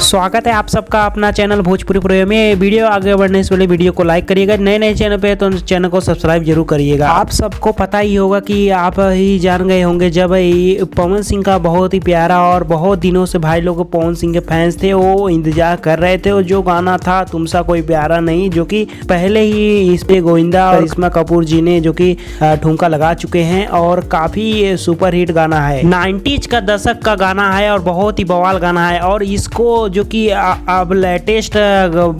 स्वागत है आप सबका अपना चैनल भोजपुरी प्रोग्राम में। वीडियो आगे बढ़ने से पहले वीडियो को लाइक करिएगा, नए चैनल पे तो चैनल को सब्सक्राइब जरूर करिएगा। आप सबको पता ही होगा कि आप ही जान गए होंगे जब पवन सिंह का बहुत ही प्यारा और बहुत दिनों से भाई लोग पवन सिंह के फैंस थे, वो इंतजार कर रहे थे। और जो गाना था तुमसा कोई प्यारा नहीं, जो कि पहले ही इस पे गोविंदा और करिश्मा कपूर जी ने जो कि ठुमका लगा चुके हैं और काफी सुपर हिट गाना है। 90s का दशक का गाना है और बहुत ही बवाल गाना है। और इसको जो कि अब लेटेस्ट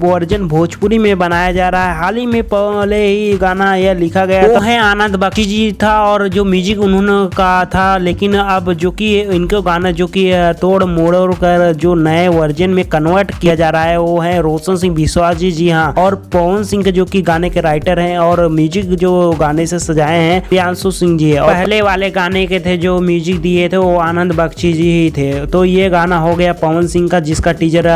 वर्जन भोजपुरी में बनाया जा रहा है। हाल ही में पहले ही गाना यह लिखा गया वो है आनंद बख्शी जी था और जो म्यूजिक उन्होंने का था, लेकिन अब जो कि इनको गाना जो कि तोड़ मोड़ कर जो नए वर्जन में कन्वर्ट किया जा रहा है वो है रोशन सिंह विश्वास जी। हाँ, और पवन सिंह के जो कि गाने के राइटर हैं और म्यूजिक जो गाने से सजाए हैं प्रियांशु सिंह जी है। और पहले वाले गाने के थे जो म्यूजिक दिए थे वो आनंद बख्शी जी ही थे। तो ये गाना हो गया पवन सिंह का, जिसका टीजर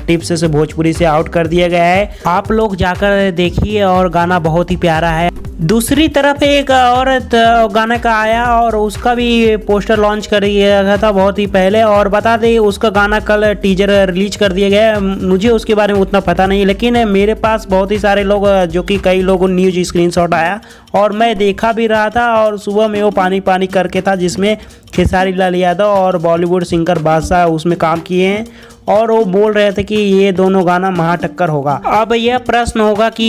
टिप्स से भोजपुरी से आउट कर दिया गया है। आप लोग जाकर देखिए और गाना बहुत ही प्यारा है। दूसरी तरफ एक औरत गाने का आया और उसका भी पोस्टर लॉन्च कर दिया था बहुत ही पहले। और बता दें उसका गाना कल टीजर रिलीज कर दिया गया है। मुझे उसके बारे में उतना पता नहीं, लेकिन मेरे पास बहुत ही सारे लोग जो कि कई लोगों न्यूज स्क्रीनशॉट आया और मैं देखा भी रहा था। और सुबह में वो पानी पानी करके था, जिसमें खेसारी लाल यादव और बॉलीवुड सिंगर बादशाह उसमें काम किए हैं और वो बोल रहे थे कि ये दोनों गाना महाटक्कर होगा। अब यह प्रश्न होगा कि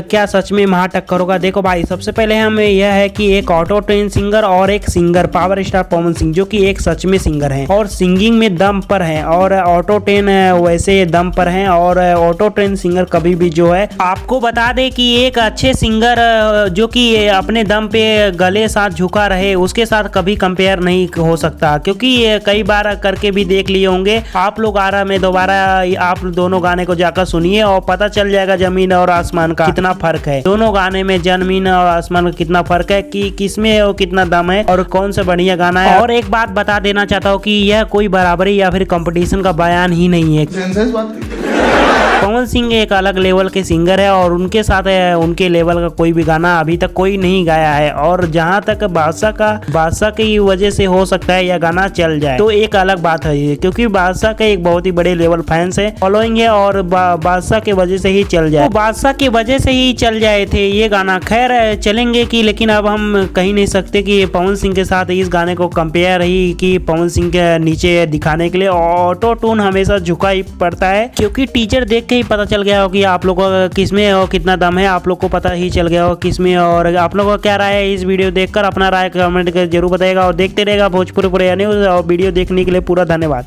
क्या सच में महाटक्कर होगा। देखो भाई, सबसे पहले हम यह है कि एक ऑटो ट्रेन सिंगर और एक singer power star Pawan Singh जो कि एक सच में सिंगर हैं और सिंगिंग में दम पर हैं, और ऑटो ट्रेन वैसे दम पर हैं। और ऑटो ट्रेन सिंगर कभी भी जो है, आपको बता दे कि एक अच्छे सिंगर जो कि अपने दम पे गले साथ झुका रहे उसके साथ कभी कंपेयर नहीं हो सकता, क्योंकि कई बार करके भी देख लिए होंगे आप लोग। में दोबारा आप दोनों गाने को जाकर सुनिए और पता चल जाएगा जमीन और आसमान का कितना फर्क है। दोनों गाने में जमीन और आसमान का कितना फर्क है कि किसमें और कितना दम है और कौन सा बढ़िया गाना है। और एक बात बता देना चाहता हूँ कि यह कोई बराबरी या फिर कंपटीशन का बयान ही नहीं है। पवन सिंह एक अलग लेवल के सिंगर है और उनके साथ उनके लेवल का कोई भी गाना अभी तक कोई नहीं गाया है। और जहां तक बादशाह की वजह से हो सकता है यह गाना चल जाए, तो एक अलग बात है ये, क्योंकि बादशाह के एक बहुत ही बड़े लेवल फैंस है, फॉलोइंग है और बादशाह के वजह से ही चल जाए। तो बादशाह की वजह से ही चल जाए थे ये गाना। खैर चलेंगे कि, लेकिन अब हम कहीं नहीं सकते कि पवन सिंह के साथ इस गाने को कंपेयर ही कि पवन सिंह के नीचे दिखाने के लिए ऑटो ट्यून हमेशा झुका ही पड़ता है, क्योंकि टीचर देख के ही पता चल गया हो कि आप लोगों का किसमें और कितना दम है। आप लोग को पता ही चल गया हो किसमें। और आप लोगों का क्या राय है इस वीडियो देखकर, अपना राय कमेंट कर जरूर बताइएगा और देखते रहेगा भोजपुरी न्यूज़। और वीडियो देखने के लिए पूरा धन्यवाद।